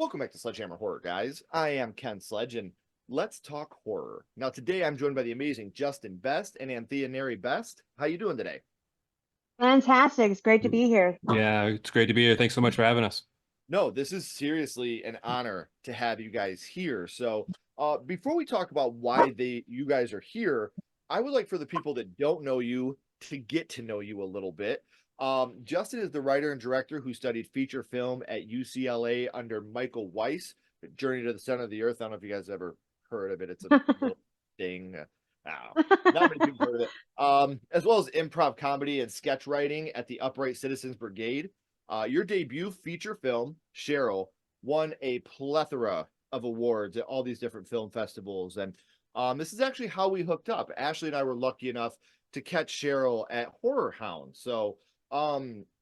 Welcome back to Sledgehammer Horror, guys. I am Ken Sledge, and let's talk horror. Now, today I'm joined by the amazing Justin Best and Anthea Neri Best. How you doing today? Fantastic. It's great to be here. Yeah, it's great to be here. Thanks so much for having us. No, this is seriously an honor to have you guys here. So, before we talk about why you guys are here, I would like for the people that don't know you to get to know you a little bit. Justin is the writer and director who studied feature film at UCLA under Michael Weiss, Journey to the Center of the Earth. I don't know if you guys ever heard of it. It's a little thing. I don't know. Not many people heard of it. As well as improv comedy and sketch writing at the Upright Citizens Brigade. Your debut feature film, SHERYL, won a plethora of awards at all these different film festivals. And this is actually how we hooked up. Ashley and I were lucky enough to catch SHERYL at Horror Hound. So,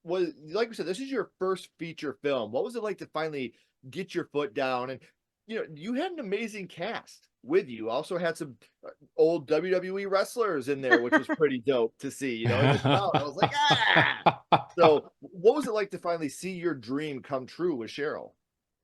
was like we said, this is your first feature film. What was it like to finally get your foot down? And you had an amazing cast with you. Also had some old WWE wrestlers in there, which was pretty dope to see. In the crowd, I was like, ah. So, what was it like to finally see your dream come true with SHERYL?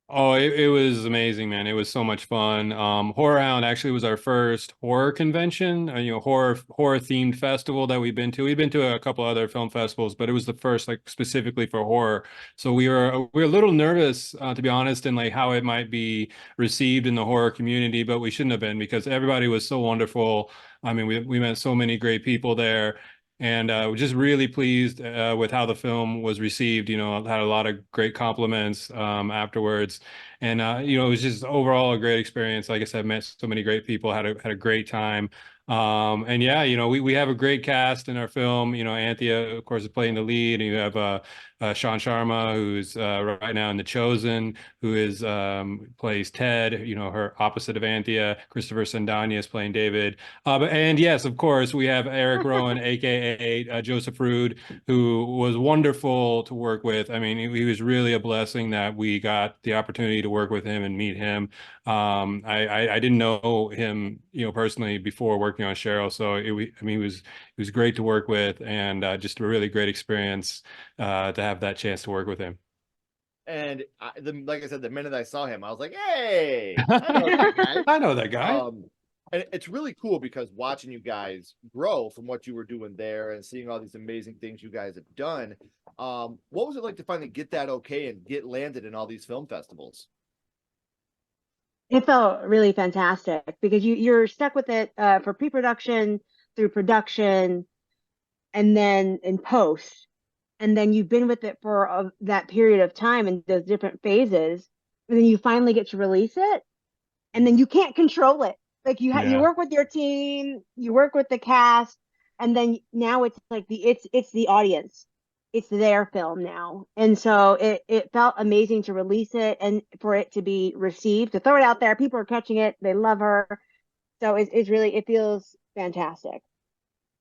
Oh, it was amazing, man. It was so much fun. Horror Hound actually was our first horror convention, horror themed festival that we've been to. We've been to a couple other film festivals, but it was the first like specifically for horror. So we were a little nervous, to be honest, in like how it might be received in the horror community, but we shouldn't have been because everybody was so wonderful. I mean, we met so many great people there. And we're just really pleased with how the film was received. Had a lot of great compliments afterwards, and it was just overall a great experience. Like I said, met so many great people, had a great time. And yeah, we have a great cast in our film. Anthea, of course, is playing the lead, and you have Sean Sharma, who's right now in The Chosen, who is plays Ted. Her opposite of Anthea. Christopher Sandania is playing David. And yes, of course, we have Eric Rowan, aka Joseph Rude, who was wonderful to work with. I mean, he was really a blessing that we got the opportunity to work with him and meet him. I didn't know him, personally before working on SHERYL, so he was great to work with, and just a really great experience to have that chance to work with him. And like I said, the minute I saw him, I was like, "Hey, I know that guy." I know that guy. And it's really cool because watching you guys grow from what you were doing there and seeing all these amazing things you guys have done. What was it like to finally get that okay and get landed in all these film festivals? It felt really fantastic because you're stuck with it for pre-production, through production, and then in post. And then you've been with it for that period of time in those different phases. And then you finally get to release it. And then you can't control it. Like you Yeah. work with your team, you work with the cast, and then now it's like it's the audience. It's their film now. And so it felt amazing to release it and for it to be received, to throw it out there. People are catching it, they love her. So it's really, it feels fantastic.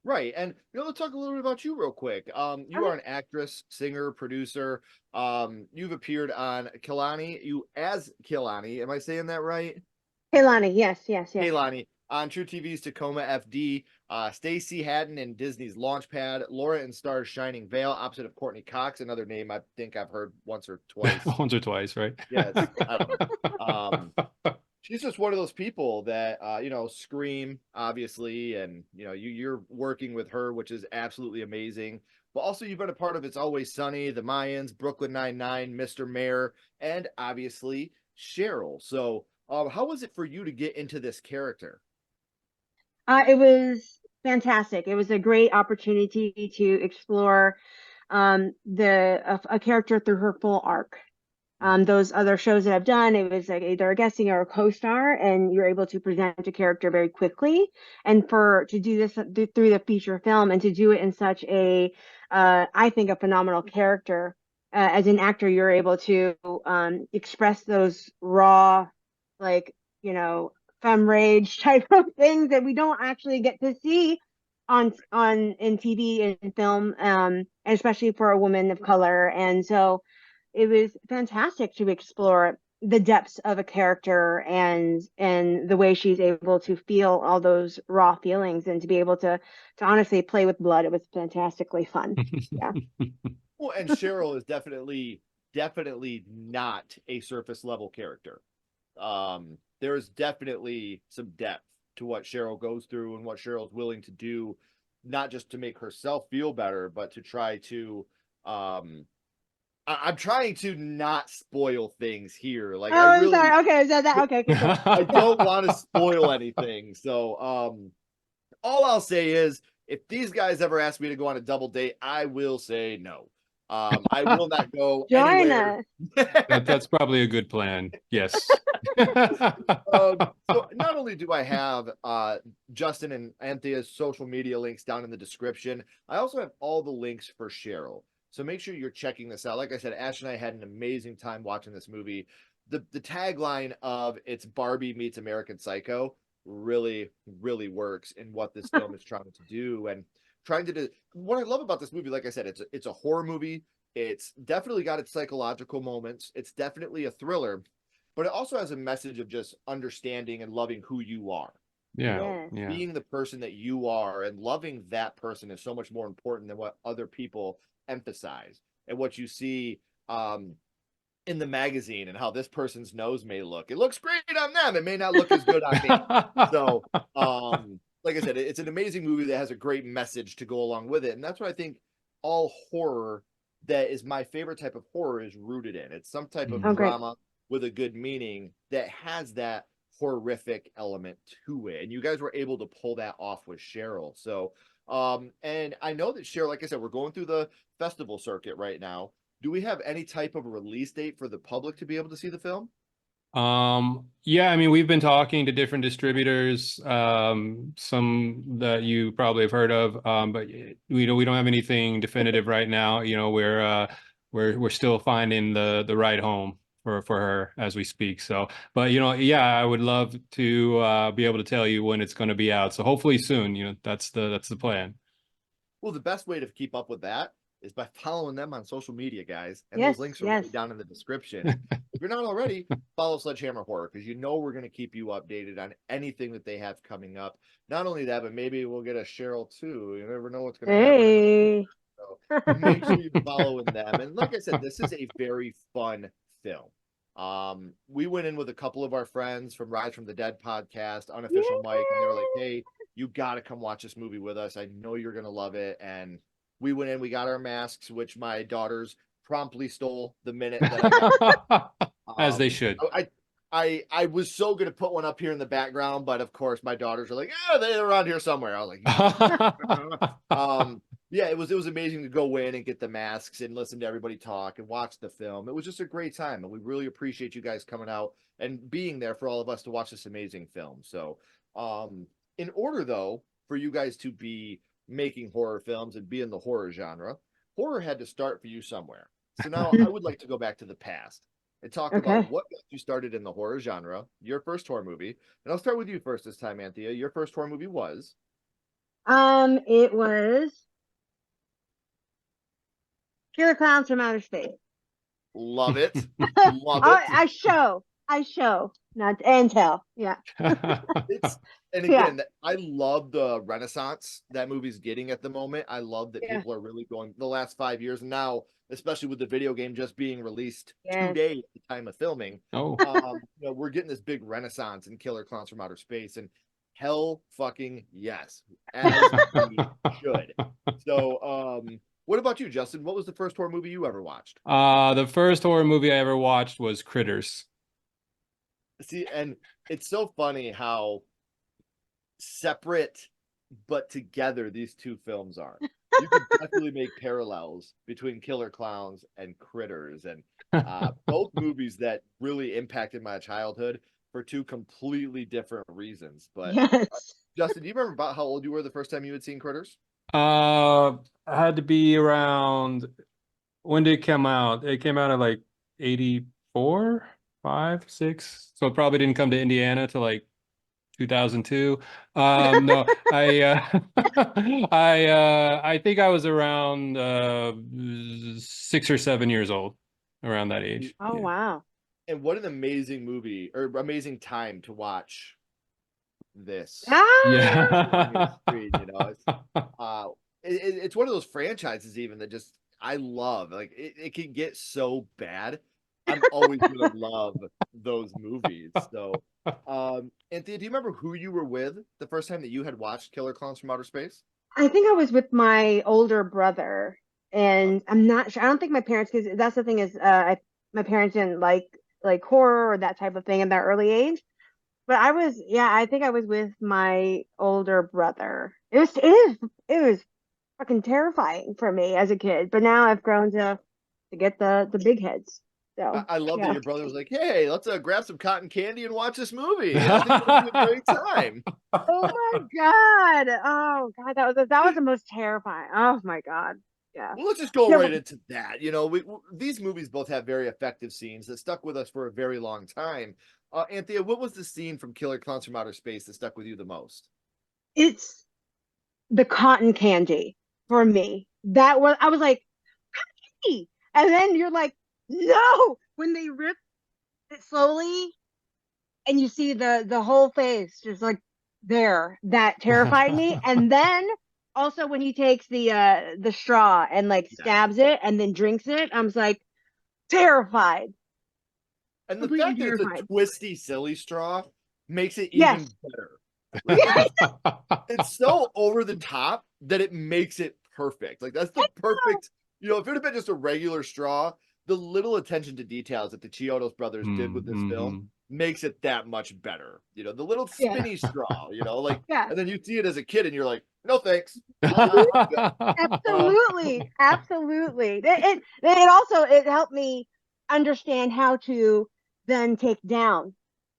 Right. And let's talk a little bit about you real quick. You are Okay. an actress, singer, producer. You've appeared on Kilani, you as Kilani. Am I saying that right? Hey Lonnie, yes, yes, yes. Kaylani on True TV's Tacoma FD, Stacey Haddon in Disney's Launchpad, Laura in Star's Shining Vale, opposite of Courtney Cox, another name I think I've heard once or twice. Once or twice, right? Yeah, it's I don't know. She's just one of those people that scream obviously, and you're working with her, which is absolutely amazing. But also you've been a part of It's Always Sunny, The Mayans, Brooklyn Nine-Nine, Mr. Mayor, and obviously SHERYL. So how was it for you to get into this character? It was fantastic. It was a great opportunity to explore a character through her full arc. Those other shows that I've done, it was like either a guesting or a co-star, and you're able to present a character very quickly. And for to do this through the feature film and to do it in such I think, a phenomenal character. As an actor, you're able to express those raw, like, femme rage type of things that we don't actually get to see on in TV and film, and especially for a woman of color. And so it was fantastic to explore the depths of a character and the way she's able to feel all those raw feelings and to be able to honestly play with blood. It was fantastically fun. Yeah. Well, and SHERYL is definitely definitely not a surface level character. There is definitely some depth to what Cheryl goes through and what Cheryl's willing to do, not just to make herself feel better, but to try to I'm trying to not spoil things here. Like, Oh, I I'm really, sorry. Okay, so that okay, okay, cool. I don't want to spoil anything. So, all I'll say is, if these guys ever ask me to go on a double date, I will say no. I will not go Join anywhere. us. That's probably a good plan. Yes. So not only do I have Justin and Anthea's social media links down in the description, I also have all the links for Cheryl. So make sure you're checking this out. Like I said, Ash and I had an amazing time watching this movie. The tagline of "It's Barbie meets American Psycho" really, really works in what this film is trying to do, and trying to do. What I love about this movie, like I said, it's a horror movie. It's definitely got its psychological moments. It's definitely a thriller, but it also has a message of just understanding and loving who you are. You Yeah. know, Yes. Yeah. being the person that you are and loving that person is so much more important than what other people emphasize and what you see in the magazine and how this person's nose may look. It looks great on them. It may not look as good on me. So, like I said, it's an amazing movie that has a great message to go along with it. And that's what I think all horror that is my favorite type of horror is rooted in. It's some type of Oh, Mm. great. drama with a good meaning that has that horrific element to it. And you guys were able to pull that off with Cheryl. So, and I know that Cheryl, like I said, we're going through the festival circuit right now. Do we have any type of release date for the public to be able to see the film? Yeah, I mean, we've been talking to different distributors, some that you probably have heard of, but we don't have anything definitive right now. We're still finding the right home for her as we speak. So, but yeah, I would love to be able to tell you when it's going to be out. So hopefully soon. That's the plan. Well, the best way to keep up with that is by following them on social media, guys. And those Yes, links are yes. right down in the description. And if you're not already, follow Sledgehammer Horror because we're going to keep you updated on anything that they have coming up. Not only that, but maybe we'll get a Cheryl too. You never know what's going to happen. Hey. So make sure you're following them. And like I said, this is a very fun film. We went in with a couple of our friends from Rise from the Dead podcast, unofficial Mike, and they were like, "Hey, you got to come watch this movie with us. I know you're gonna love it." And we went in, we got our masks, which my daughters promptly stole the minute that I got. As they should. I was so gonna put one up here in the background, but of course my daughters are like, "Yeah, they're around here somewhere." I was like, yeah, it was amazing to go in and get the masks and listen to everybody talk and watch the film. It was just a great time, and we really appreciate you guys coming out and being there for all of us to watch this amazing film. So, in order though for you guys to be making horror films and be in the horror genre, horror had to start for you somewhere. So now I would like to go back to the past and talk about Okay. what got you started in the horror genre, your first horror movie. And I'll start with you first this time, Anthea. Your first horror movie was It was Killer Clowns from Outer Space. Love it. Oh, Love it. I show, not and tell. Yeah. It's and Yeah. again, I love the renaissance that movie's getting at the moment. I love that Yeah. people are really going the last 5 years and now, especially with the video game just being released Yes. today at the time of filming. Oh. We're getting this big renaissance in Killer Clowns from Outer Space, and hell fucking yes, as we should. So, what about you, Justin? What was the first horror movie you ever watched? The first horror movie I ever watched was Critters. See, and it's so funny how separate but together these two films are. You could definitely make parallels between Killer Clowns and Critters, and both movies that really impacted my childhood for two completely different reasons. But Yes. Justin, do you remember about how old you were the first time you had seen Critters? I had to be around, when did it come out? It came out at like 84, 5, 6. So it probably didn't come to Indiana till like 2002. No, I think I was around 6 or 7 years old, around that age. Oh Yeah. wow. And what an amazing movie or amazing time to watch this Ah. on your Yeah. screen. It's one of those franchises even that just I love. Like it can get so bad. I'm always gonna love those movies. So, Anthea, do you remember who you were with the first time that you had watched Killer Clowns from Outer Space? I think I was with my older brother, and I'm not sure. I don't think my parents, because that's the thing is, my parents didn't like horror or that type of thing in that early age. But I was, yeah, I think I was with my older brother. It was fucking terrifying for me as a kid. But now I've grown to get the big heads. So I love that yeah. your brother was like, "Hey, let's grab some cotton candy and watch this movie. I think it'll be a great time." Oh my God. Oh God, that was the most terrifying. Oh my God. Yeah. Well, let's just go Yeah, right into that. You know, these movies both have very effective scenes that stuck with us for a very long time. Anthea, what was the scene from Killer Clowns from Outer Space that stuck with you the most? it's the cotton candy for me. I was like, "Hey," and then you're like, no, when they rip it slowly and you see the whole face just like there, that terrified me. And then also when he takes the straw and like Yes. stabs it and then drinks it, I was like terrified, And the completely fact that it's a terrified. twisty, silly straw makes it even Yes. better. Like it's so over the top that it makes it perfect. Like that's the perfect, if it had been just a regular straw, the little attention to details that the Chiodos brothers did with this film Mhm. makes it that much better. The little Yeah. spinny straw, like, Yeah. and then you see it as a kid and you're like, no thanks. I'm good. Absolutely, absolutely. It also it helped me understand how to then take down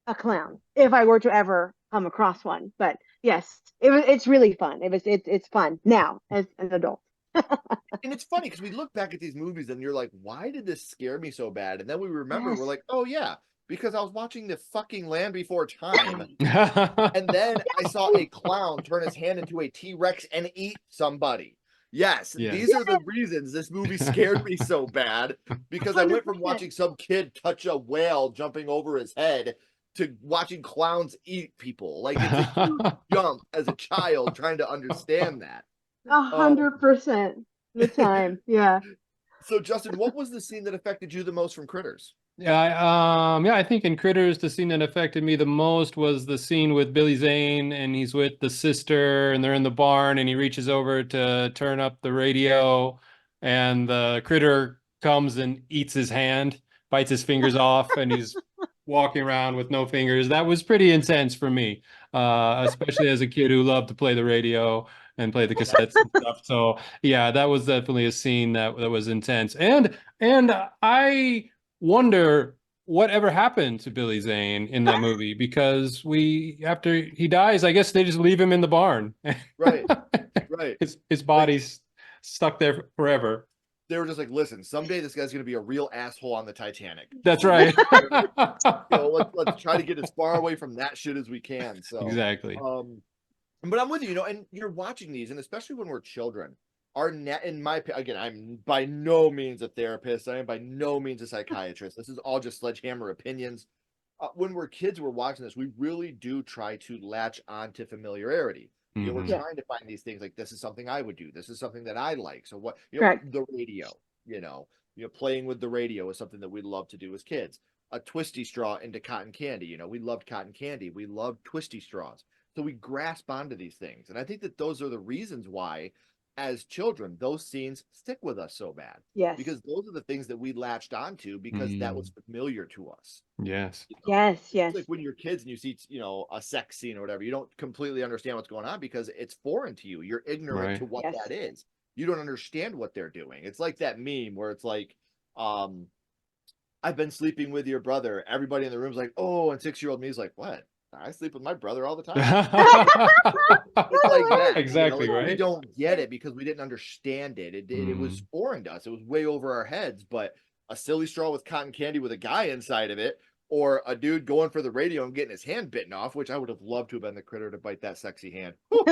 a clown if I were to ever come across one. But yes, it's really fun. It's fun now as an adult. And it's funny because we look back at these movies and you're like, why did this scare me so bad? And then we remember, we're Yes. like, oh yeah, because I was watching the fucking Land Before Time. And then I saw a clown turn his hand into a T-Rex and eat somebody. Yes, these Yes. are the reasons this movie scared me so bad because I went from 100%. watching some kid touch a whale jumping over his head to watching clowns eat people. Like it's a huge jump as a child trying to understand that. A Um, 100% the time. Yeah. so Justin, what was the scene that affected you the most from Critters? Yeah, I think in Critters, the scene that affected me the most was the scene with Billy Zane, and he's with the sister, and they're in the barn, and he reaches over to turn up the radio, and the critter comes and eats his hand, bites his fingers off, and he's walking around with no fingers. That was pretty intense for me, especially as a kid who loved to play the radio and play the cassettes and stuff. So yeah, that was definitely a scene that was intense, and I wonder whatever happened to Billy Zane in that movie because after he dies, I guess they just leave him in the barn. Right, right. His Like body's stuck there forever. they were just like, listen, someday this guy's gonna be a real asshole on the Titanic. That's So right. let's try to get as far away from that shit as we can. So Exactly. but I'm with you, and you're watching these, and especially when we're children, our net in my again, I'm by no means a therapist, I am by no means a psychiatrist. This is all just sledgehammer opinions. When we're kids, we're watching this, we really do try to latch on to familiarity. We're Hmm. Yeah. trying to find these things like this is something I would do. This is something that I like. So what, Correct. the radio, playing with the radio is something that we love to do as kids. A twisty straw into cotton candy. We loved cotton candy. We loved twisty straws. So we grasp onto these things. And I think that those are the reasons why, as children, those scenes stick with us so bad. Yes. Because those are the things that we latched onto because that was familiar to us. Yes. Yes. It's Yes. like when you're kids and you see, a sex scene or whatever, you don't completely understand what's going on because it's foreign to you. You're ignorant Right. to what Yes. that is. You don't understand what they're doing. It's like that meme where it's like, I've been sleeping with your brother. Everybody in the room's like, oh, and 6-year-old me's like, what? I sleep with my brother all the time. It's like that, Exactly, like we right? don't get it because we didn't understand it. It was foreign to us. It was way over our heads. But a silly straw with cotton candy with a guy inside of it, or a dude going for the radio and getting his hand bitten off, which I would have loved to have been the critter to bite that sexy hand. But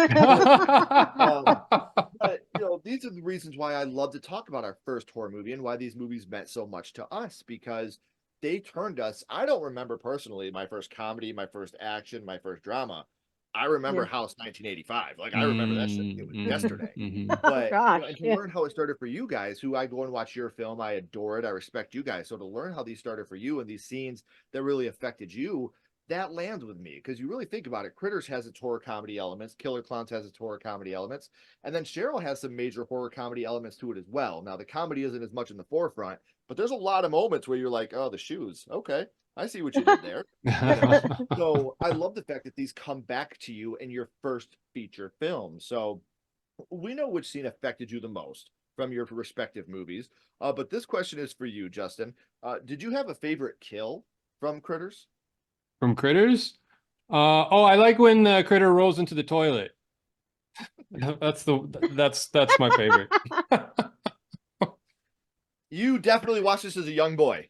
these are the reasons why I love to talk about our first horror movie and why these movies meant so much to us because they turned us. I don't remember personally my first comedy, my first action, my first drama, I remember Yeah. House 1985. Like, I remember that shit. It was yesterday. Mhm. Oh But, gosh. and to Yeah. learn how it started for you guys, who I go and watch your film, I adore it. I respect you guys. So to learn how these started for you and these scenes that really affected you, that lands with me because you really think about it. Critters has its horror comedy elements. Killer Clowns has its horror comedy elements. And then SHERYL has some major horror comedy elements to it as well. Now, the comedy isn't as much in the forefront, but there's a lot of moments where you're like, oh, the shoes. Okay. I see what you did there. So I love the fact that these come back to you in your first feature film. So we know which scene affected you the most from your respective movies. But this question is for you, Justin. Did you have a favorite kill from Critters? From Critters? Oh, I like when the critter rolls into the toilet. That's my favorite. You definitely watched this as a young boy.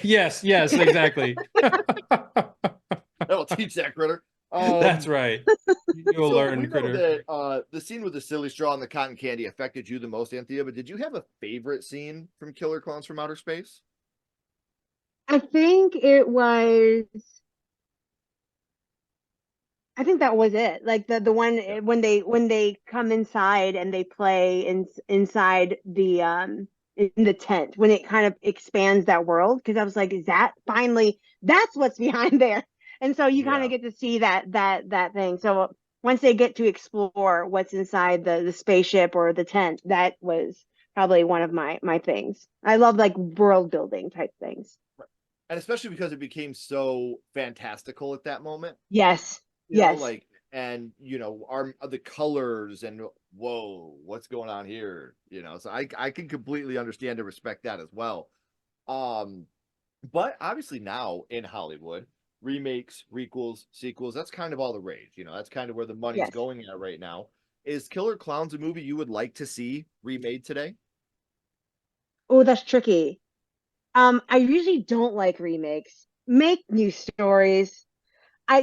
Yes, exactly. That'll teach that critter. That's right. You'll So we learn, know critter. that the scene with the silly straw and the cotton candy affected you the most, Anthea. But did you have a favorite scene from Killer Clowns from Outer Space? I think it was. I think that was it. Like the one Yeah. when they come inside and they play inside the in the tent when it kind of expands that world because I was like, is that finally that's what's behind there? And so you kind Yeah. of get to see that thing. So once they get to explore what's inside the spaceship or the tent, that was probably one of my things. I love like world building type things. And especially because it became so fantastical at that moment. Yes. You know, Yes. like, and you know, our the colors and whoa, what's going on here? You know, so I can completely understand and respect that as well. Um, but obviously now in Hollywood, remakes, requels, sequels, that's kind of all the rage. You know, that's kind of where the money's Yes. going at right now. Is Killer Clowns a movie you would like to see remade today? Oh, that's tricky. I usually don't like remakes. Make new stories. I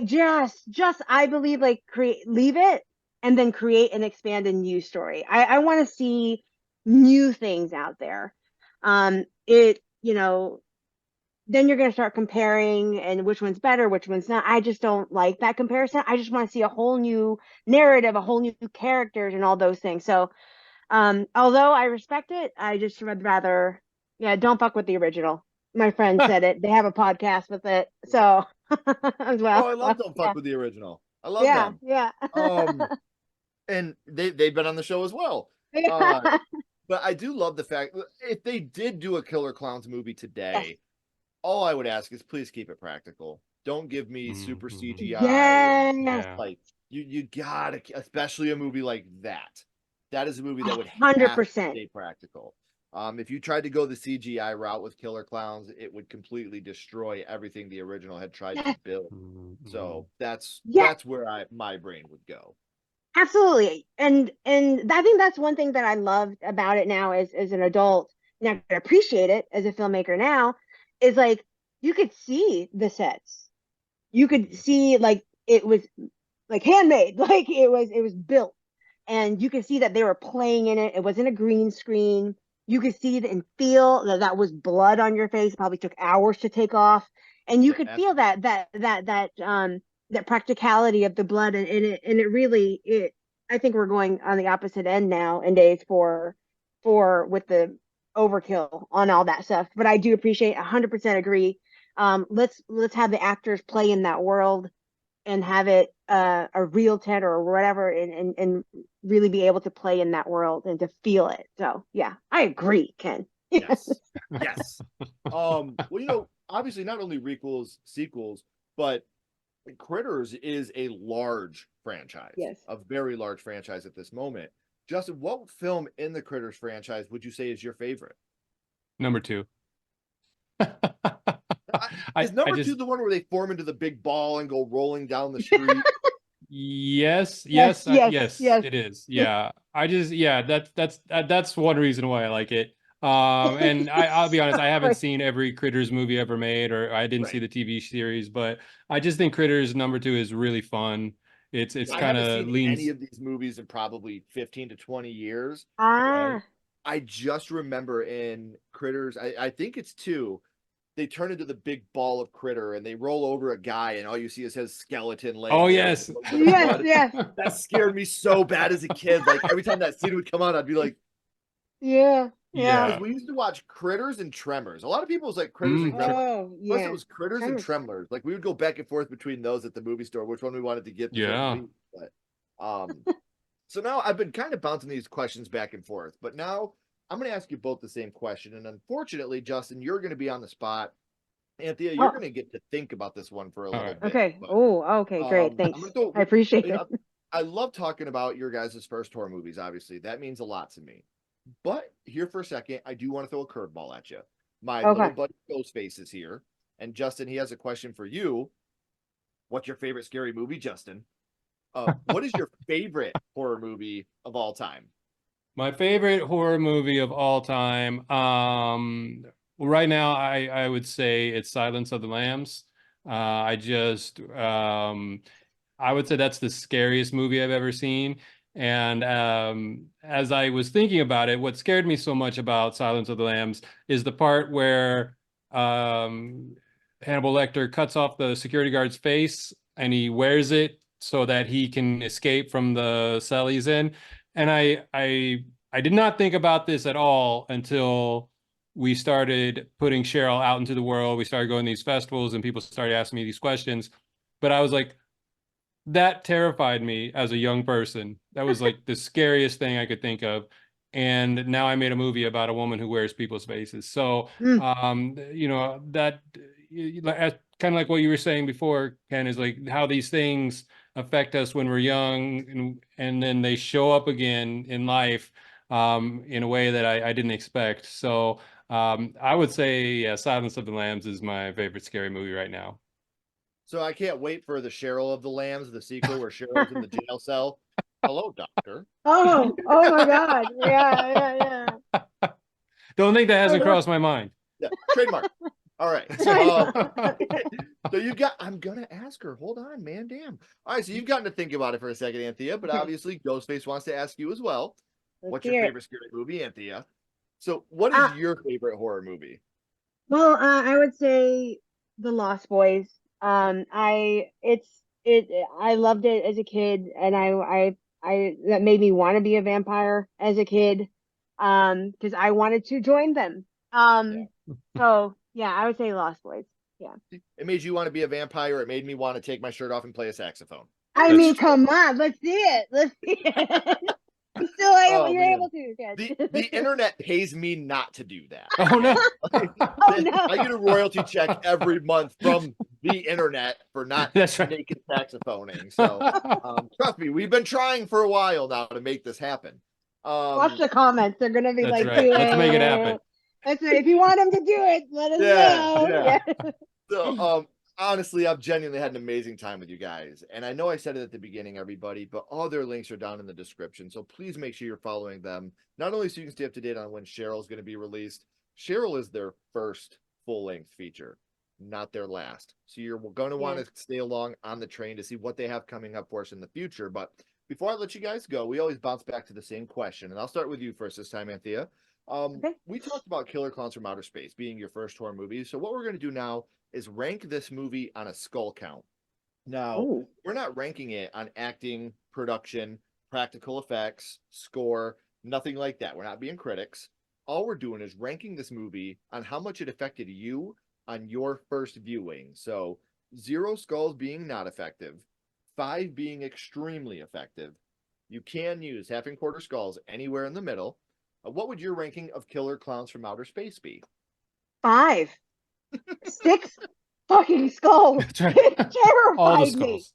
believe like create leave it and then create and expand a new story. I want to see new things out there. You know, then you're gonna start comparing and which one's better, which one's not. I just don't like that comparison. I just want to see a whole new narrative, a whole new characters and all those things. So although I respect it, I just would rather, yeah, don't fuck with the original. My friend said it. They have a podcast with it. So as Oh, well. I love So, Don't Fuck yeah. with the Original. I love Yeah. them. Yeah. And they've been on the show as well. Uh, Yeah. but I do love the fact if they did do a Killer Clowns movie Yes. today, all I would ask is please keep it practical. Don't give me super Mhm. CGI and Yes. Yeah. like you gotta, especially a movie like that. That is a movie that would have to 100%. stay practical. If you tried to go the CGI route with Killer Clowns, it would completely destroy everything the original had tried to Yes. build. Mhm. So that's Yeah. where my brain would go. Absolutely. And I think that's one thing that I loved about it now as an adult. Now I can appreciate it as a filmmaker now, is like you could see the sets. You could Mhm. see like it was like handmade, like it was built. And you could see that they were playing in it. It wasn't a green screen. You could see it and feel that that was blood on your face. It probably took hours to take off. And you Yeah, could feel absolutely. that practicality of the blood and it really it I think we're going on the opposite end now in days for with the overkill on all that stuff. But I do appreciate 100% agree. Let's have the actors play in that world and have it a real tent or whatever and really be able to play in that world and to feel it. So yeah, I agree, Ken. Yes. Yes. Yes. Well, you know, obviously not only requels, sequels, but Critters is a large franchise, Yes. a very large franchise at this moment. Justin, what film in the Critters franchise would you say is your favorite? Number two. I, is I number two just the one where they form into the big ball and go rolling down the street? yes, Yes, yes, yes, yes. it is. Yeah. I just yeah, that's one reason why I like it. And I'll be honest, I haven't Sorry. seen every Critters movie ever made, or I didn't see Right. the TV series, but I just think Critters number two is really fun. It's I Yes. kind haven't of seen any leans. of these movies in probably 15 to 20 years. And Ah, I just remember in Critters, I think it's two, they turn into the big ball of critter and they roll over a guy and all you see is his skeleton laying Oh, there yes. with a little bit of Yes, blood. yes, That scared me so bad as a kid. Like every time that scene would come on, I'd be like, yeah, yeah. because we used to watch Critters and Tremors. A lot of people was like Critters and Mm. Tremors. Oh, Plus, yeah. it was Critters and Tremors. Tremblers. Like we would go back and forth between those at the movie store, which one we wanted to get before Yeah. the movie. But so now I've been kind of bouncing these questions back and forth, but now I'm going to ask you both the same question. And unfortunately, Justin, you're going to be on the spot. Anthea, you're Oh, going to get to think about this one for a All little right. bit. okay. But, Oh, okay, great. I'm Thanks. going to throw, I appreciate you it. know, I love talking about your guys' first horror movies, obviously. That means a lot to me. But here for a second, I do want to throw a curveball at you. My little Okay. buddy Ghostface is here. And Justin, he has a question for you. What's your favorite scary movie, Justin? What is your favorite horror movie of all time? My favorite horror movie of all time. Right now, I would say it's Silence of the Lambs. I just I would say that's the scariest movie I've ever seen. And as I was thinking about it, what scared me so much about Silence of the Lambs is the part where Hannibal Lecter cuts off the security guard's face and he wears it so that he can escape from the cell he's in. And I did not think about this at all until we started putting SHERYL out into the world. We started going to these festivals and people started asking me these questions. But I was like, that terrified me as a young person. That was like the scariest thing I could think of. And now I made a movie about a woman who wears people's faces. So, Mm, that kind of like what you were saying before, Ken, is like how these things affect us when we're young and then they show up again in life in a way that I didn't expect. So, I would say, yeah, Silence of the Lambs is my favorite scary movie right now. So I can't wait for the Cheryl of the Lambs, the sequel where Cheryl's in the jail cell. Hello, doctor. Oh, oh my God. Yeah, Don't think that hasn't yeah, crossed my mind. Yeah, trademark. All right. So, so you've got, I'm going to ask her. Hold on, man. Damn. All right. So you've gotten to think about it for a second, Anthea, but Okay, obviously Ghostface wants to ask you as well. let's What's your hear it. favorite scary movie, Anthea? So, what is Uh, your favorite horror movie? well, I would say The Lost Boys. I loved it as a kid, and I that made me want to be a vampire as a kid, because I wanted to join them. Yeah. So yeah, I would say Lost Boys. Yeah. It made you want to be a vampire. It made me want to take my shirt off and play a saxophone. I That's mean, come on, let's see it. Let's see it. You still able, Oh you're man. able to, The internet pays me not to do that. Oh no. Oh no. I get a royalty check every month from the internet for not That's right. naked saxophoning. So trust me, we've been trying for a while now to make this happen. Watch the comments. They're gonna be That's like, right. do Let's make it it. happen. That's it. If you want them to do it, let us know. yeah. So honestly, I've genuinely had an amazing time with you guys. And I know I said it at the beginning, everybody, but all their links are down in the description. So please make sure you're following them. Not only so you can stay up to date on when SHERYL's going to be released. SHERYL is their first full-length feature, not their last. So you're going to want to stay along on the train to see what they have coming up for us in the future. But before I let you guys go, we always bounce back to the same question. And I'll start with you first this time, Anthea. Okay. We talked about Killer Clowns from Outer Space being your first horror movie. So what we're going to do now is rank this movie on a skull count. Now, Oh, we're not ranking it on acting, production, practical effects, score, nothing like that. We're not being critics. All we're doing is ranking this movie on how much it affected you on your first viewing. So 0 skulls being not effective, 5 being extremely effective. You can use half and quarter skulls anywhere in the middle. What would your ranking of Killer Clowns from Outer Space be? 5, 6 fucking skulls. That's right. It All the terrified me. skulls.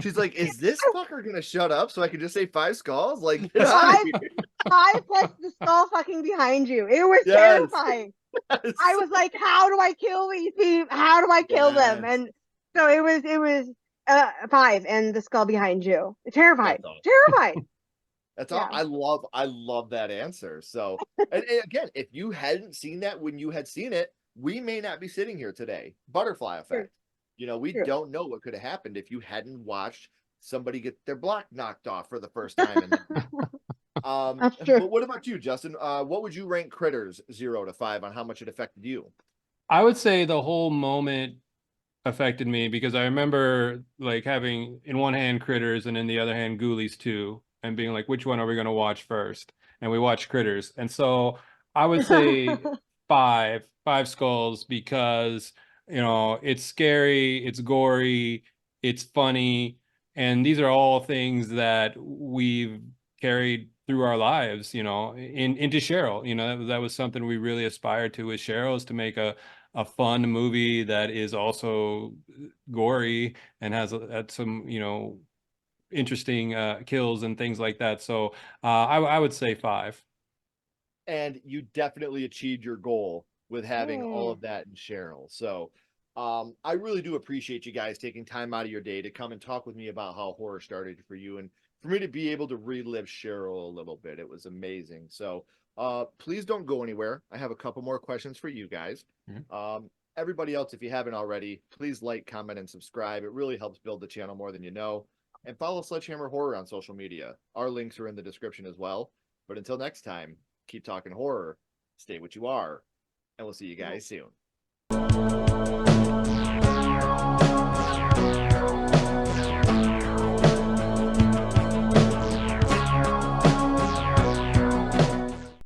She's like, is this fucker gonna shut up so I can just say 5 skulls? Like, get out of 5, here. 5 plus the skull fucking behind you. It was Yes. terrifying. Yes. I was like, how do I kill these people? How do I kill them? Yes. And so it was 5 and the skull behind you. Terrified. That's awesome. Terrified. That's Yeah. all. I love that answer. So, and again, if you hadn't seen that when you had seen it, we may not be sitting here today. Butterfly effect. True. You know, we True. don't know what could have happened if you hadn't watched somebody get their block knocked off for the first time. That's true. But what about you, Justin? What would you rank Critters 0 to 5 on how much it affected you? I would say the whole moment affected me because I remember like having in one hand Critters and in the other hand Ghoulies 2 and being like, which one are we going to watch first? And we watched Critters. And so I would say five skulls because, it's scary, it's gory, it's funny, and these are all things that we've carried through our lives, into SHERYL. That was something we really aspired to with SHERYL, is to make a fun movie that is also gory and has had some, interesting kills and things like that. So I would say five. And you definitely achieved your goal with having all Yeah. of that in SHERYL. So I really do appreciate you guys taking time out of your day to come and talk with me about how horror started for you, and for me to be able to relive SHERYL a little bit. It was amazing. So please don't go anywhere. I have a couple more questions for you guys. Everybody else, if you haven't already, please like, comment, and subscribe. It really helps build the channel more than you know. And follow Sledgehammer Horror on social media. Our links are in the description as well. But until next time, keep talking horror, stay what you are, and we'll see you guys soon.